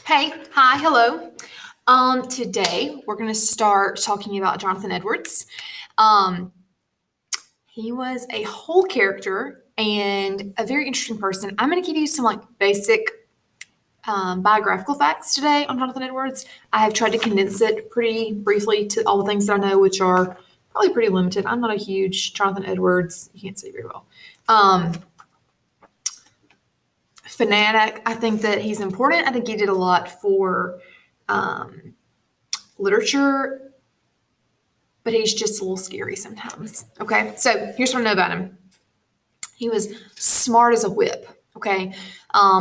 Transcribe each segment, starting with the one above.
Hey, hi, hello. Today we're going to start talking about Jonathan Edwards. Um, he was a whole character and a very interesting person. I'm going to give you some basic biographical facts today on Jonathan Edwards. I have tried to condense it pretty briefly to all the things that I know, which are probably pretty limited. I'm not a huge Jonathan Edwards, you can't say very well, fanatic. I think that he's important. I think he did a lot for literature, but he's just a little scary sometimes. Okay, so here's what I know about him. He was smart as a whip. Okay,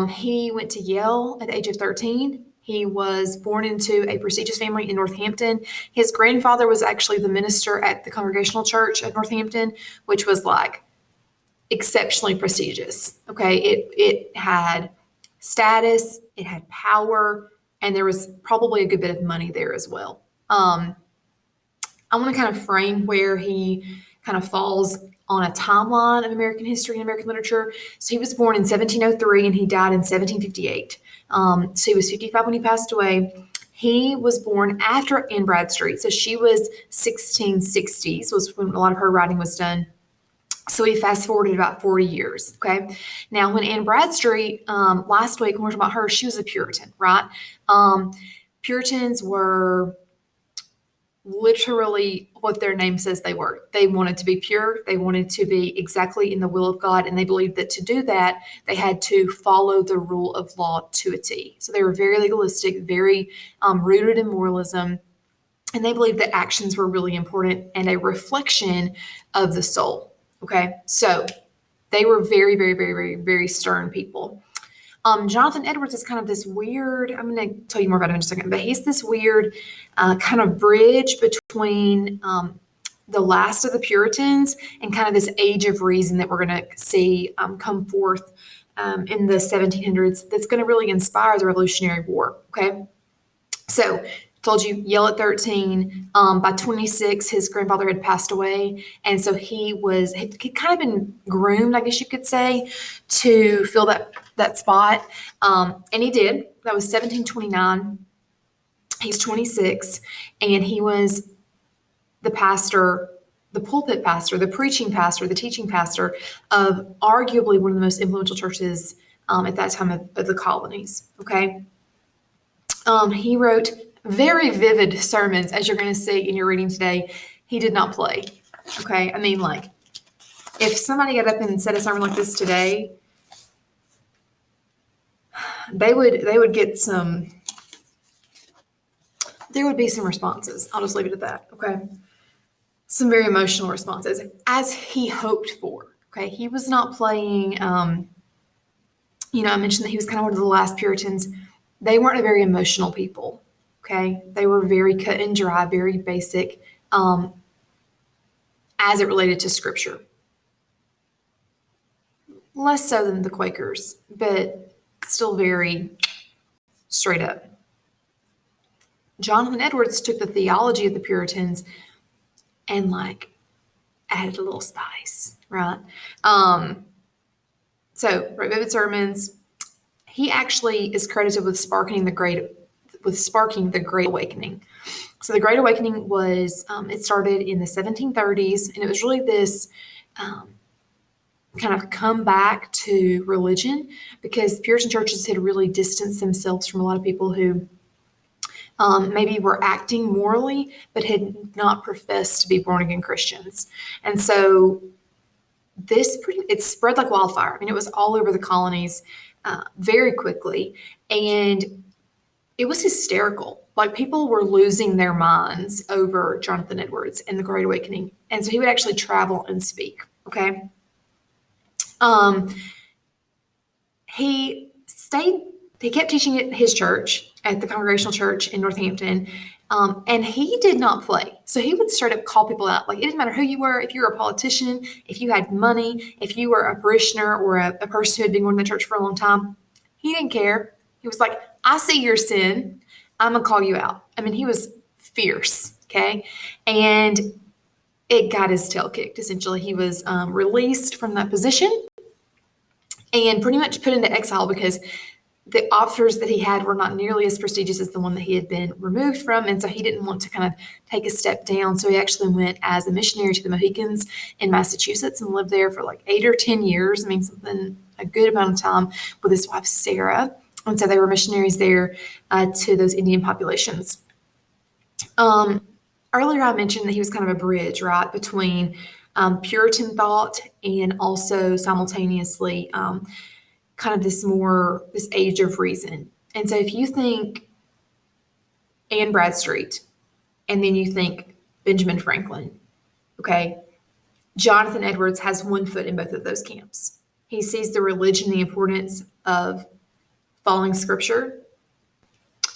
he went to Yale at the age of 13. He was born into a prestigious family in Northampton. His grandfather was actually the minister at the Congregational Church of Northampton, which was exceptionally prestigious. Okay, it had status, it had power, and there was probably a good bit of money there as well. I want to kind of frame where he kind of falls on a timeline of American history and American literature. So he was born in 1703 and he died in 1758. So he was 55 when he passed away. He was born after Anne Bradstreet. So she was 1660s, was when a lot of her writing was done. So we fast forwarded about 40 years. Okay. Now, when Anne Bradstreet, last week, when we were talking about her, she was a Puritan, right? Puritans were literally what their name says they were. They wanted to be pure. They wanted to be exactly in the will of God. And they believed that to do that, they had to follow the rule of law to a T. So they were very legalistic, very rooted in moralism. And they believed that actions were really important and a reflection of the soul. Okay. So they were very, very, very, very, very stern people. Jonathan Edwards is kind of this weird, I'm going to tell you more about him in just a second, but he's this weird kind of bridge between the last of the Puritans and kind of this age of reason that we're going to see come forth in the 1700s that's going to really inspire the Revolutionary War. Okay. So told you Yale at 13. By 26, his grandfather had passed away. And so he'd kind of been groomed, I guess you could say, to fill that spot. And he did. That was 1729. He's 26. And he was the pastor, the pulpit pastor, the preaching pastor, the teaching pastor of arguably one of the most influential churches at that time of the colonies. Okay. He wrote very vivid sermons, as you're going to see in your reading today. He did not play. Okay. I mean, if somebody got up and said a sermon like this today, there would be some responses. I'll just leave it at that. Okay. Some very emotional responses, as he hoped for. Okay. He was not playing, I mentioned that he was kind of one of the last Puritans. They weren't a very emotional people. Okay. They were very cut and dry, very basic, as it related to scripture. Less so than the Quakers, but still very straight up. Jonathan Edwards took the theology of the Puritans and added a little spice, right? So wrote vivid sermons. He actually is credited with sparking the Great Awakening. So the Great Awakening was, it started in the 1730s, and it was really this kind of come back to religion, because Puritan churches had really distanced themselves from a lot of people who maybe were acting morally, but had not professed to be born-again Christians. And so it spread like wildfire. I mean, it was all over the colonies very quickly, and it was hysterical. People were losing their minds over Jonathan Edwards and the Great Awakening. And so he would actually travel and speak. Okay. He kept teaching at his church, at the Congregational Church in Northampton. And he did not play. So he would straight up call people out. It didn't matter who you were, if you were a politician, if you had money, if you were a parishioner or a person who had been going to the church for a long time. He didn't care. He was like, I see your sin. I'm going to call you out. I mean, he was fierce. Okay. And it got his tail kicked. Essentially, he was released from that position and pretty much put into exile because the officers that he had were not nearly as prestigious as the one that he had been removed from. And so he didn't want to kind of take a step down. So he actually went as a missionary to the Mohicans in Massachusetts and lived there for like 8 or 10 years. I mean, something, a good amount of time with his wife, Sarah. And so they were missionaries there to those Indian populations. Earlier I mentioned that he was kind of a bridge, right, between Puritan thought and also simultaneously kind of this age of reason. And so if you think Anne Bradstreet and then you think Benjamin Franklin, okay, Jonathan Edwards has one foot in both of those camps. He sees the religion, the importance of following scripture.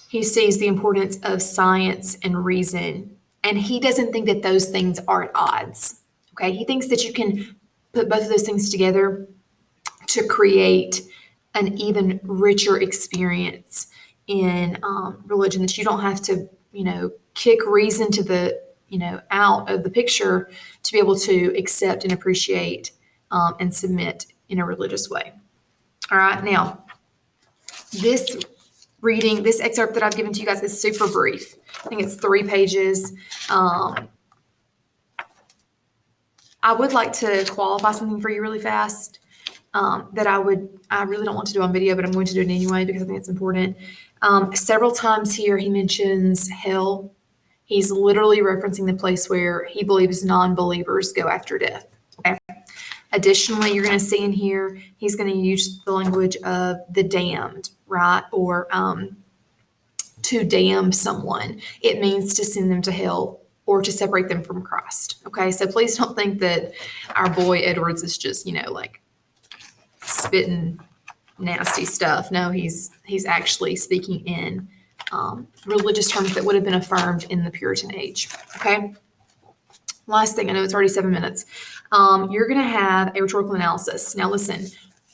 He sees the importance of science and reason. And he doesn't think that those things are at odds. Okay. He thinks that you can put both of those things together to create an even richer experience in religion, that you don't have to, kick reason to the, out of the picture to be able to accept and appreciate and submit in a religious way. All right. Now, this excerpt that I've given to you guys is super brief. I think it's 3 pages. I would like to qualify something for you really fast that I really don't want to do on video, but I'm going to do it anyway because I think it's important. Several times here he mentions hell. He's literally referencing the place where he believes non-believers go after death. Okay. Additionally, you're going to see in here, he's going to use the language of the damned, right? Or to damn someone. It means to send them to hell or to separate them from Christ. Okay, so please don't think that our boy Edwards is just, like spitting nasty stuff. No, he's actually speaking in religious terms that would have been affirmed in the Puritan age. Okay. Last thing, I know it's already 7 minutes. You're going to have a rhetorical analysis. Now, listen,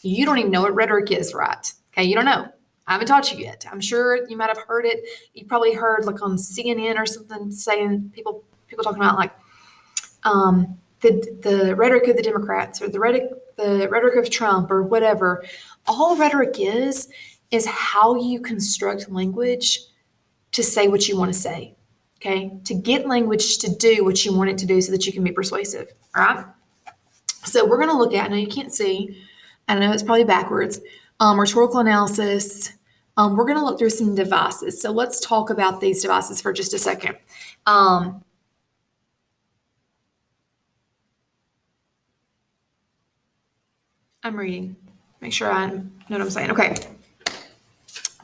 you don't even know what rhetoric is, right? Okay, you don't know. I haven't taught you yet. I'm sure you might have heard it. You probably heard like on CNN or something saying people talking about like the rhetoric of the Democrats or the rhetoric of Trump or whatever. All rhetoric is how you construct language to say what you want to say. Okay, to get language to do what you want it to do so that you can be persuasive. All right. So we're going to look at, I know you can't see, I know it's probably backwards, rhetorical analysis. We're going to look through some devices. So let's talk about these devices for just a second. I'm reading. Make sure I know what I'm saying. Okay.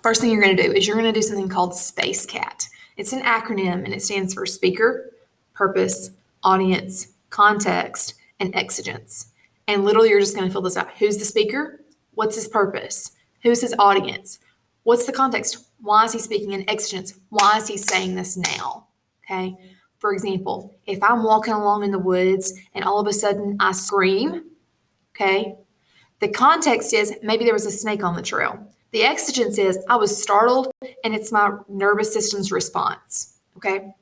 First thing you're going to do is you're going to do something called SpaceCat. It's an acronym and it stands for speaker, purpose, audience, context, and exigence. And literally you're just going to fill this out. Who's the speaker? What's his purpose? Who's his audience? What's the context? Why is he speaking in exigence? Why is he saying this now? Okay. For example, if I'm walking along in the woods and all of a sudden I scream, okay, the context is maybe there was a snake on the trail. The exigence is I was startled and it's my nervous system's response. Okay.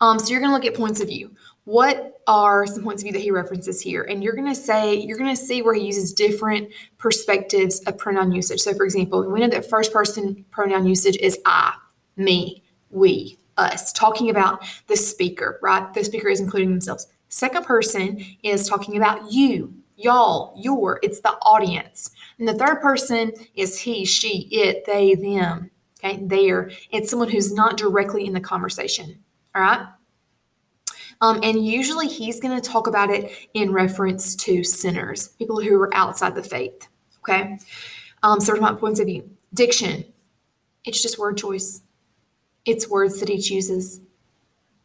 So you're going to look at points of view. What are some points of view that he references here? And you're going to see where he uses different perspectives of pronoun usage. So for example, we know that first person pronoun usage is I, me, we, us, talking about the speaker, right? The speaker is including themselves. Second person is talking about you, y'all, your, it's the audience. And the third person is he, she, it, they, them, okay, their. It's someone who's not directly in the conversation, all right? And usually he's going to talk about it in reference to sinners, people who are outside the faith, okay? So from my points of view, diction, it's just word choice. It's words that he chooses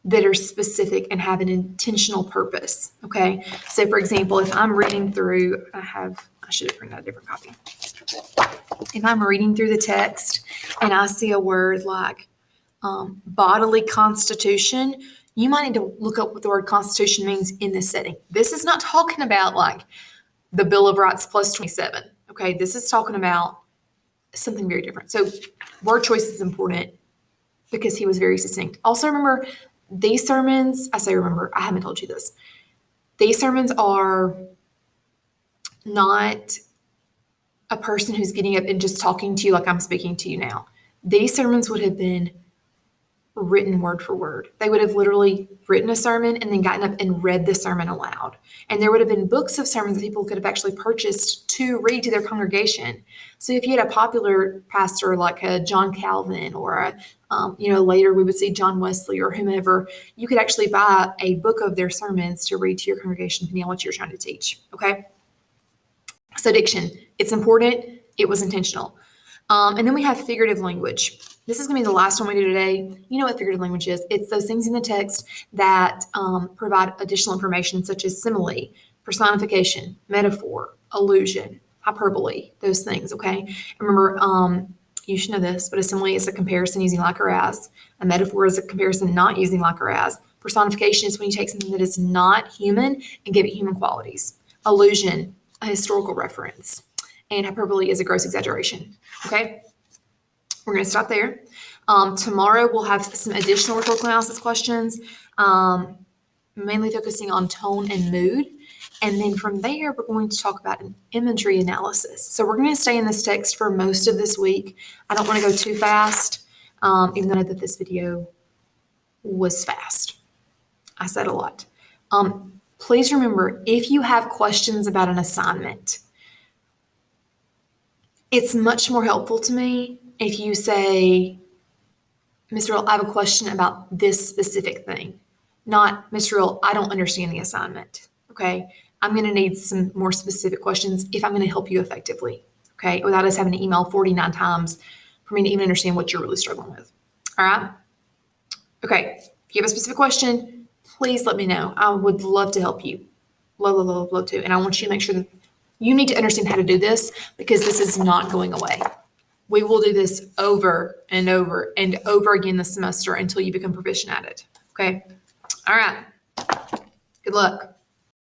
that are specific and have an intentional purpose, okay? So for example, if I'm reading through, I should have printed out a different copy. If I'm reading through the text and I see a word like bodily constitution, you might need to look up what the word constitution means in this setting. This is not talking about like the Bill of Rights plus 27, okay? This is talking about something very different. So word choice is important because he was very succinct. Also remember, these sermons, I haven't told you this. These sermons are not a person who's getting up and just talking to you like I'm speaking to you now. These sermons would have been written word for word. They would have literally written a sermon and then gotten up and read the sermon aloud. And there would have been books of sermons that people could have actually purchased to read to their congregation. So if you had a popular pastor like a John Calvin or later we would see John Wesley or whomever, you could actually buy a book of their sermons to read to your congregation depending on what you're trying to teach. Okay. So diction, it's important. It was intentional. And then we have figurative language. This is going to be the last one we do today. You know what figurative language is. It's those things in the text that provide additional information, such as simile, personification, metaphor, allusion, hyperbole, those things, okay? And remember, you should know this, but a simile is a comparison using like or as. A metaphor is a comparison not using like or as. Personification is when you take something that is not human and give it human qualities. Allusion, a historical reference. And hyperbole is a gross exaggeration, okay? We're going to stop there. Tomorrow, we'll have some additional rhetorical analysis questions, mainly focusing on tone and mood. And then from there, we're going to talk about an imagery analysis. So we're going to stay in this text for most of this week. I don't want to go too fast, even though I know that this video was fast. I said a lot. Please remember, if you have questions about an assignment, it's much more helpful to me if you say, Mr. Earl, I have a question about this specific thing. Not, Mr. Earl, I don't understand the assignment. Okay. I'm going to need some more specific questions if I'm going to help you effectively. Okay. Without us having to email 49 times for me to even understand what you're really struggling with. All right. Okay. If you have a specific question, please let me know. I would love to help you. Love to. And I want you to make sure that you need to understand how to do this because this is not going away. We will do this over and over and over again this semester until you become proficient at it. Okay. All right. Good luck.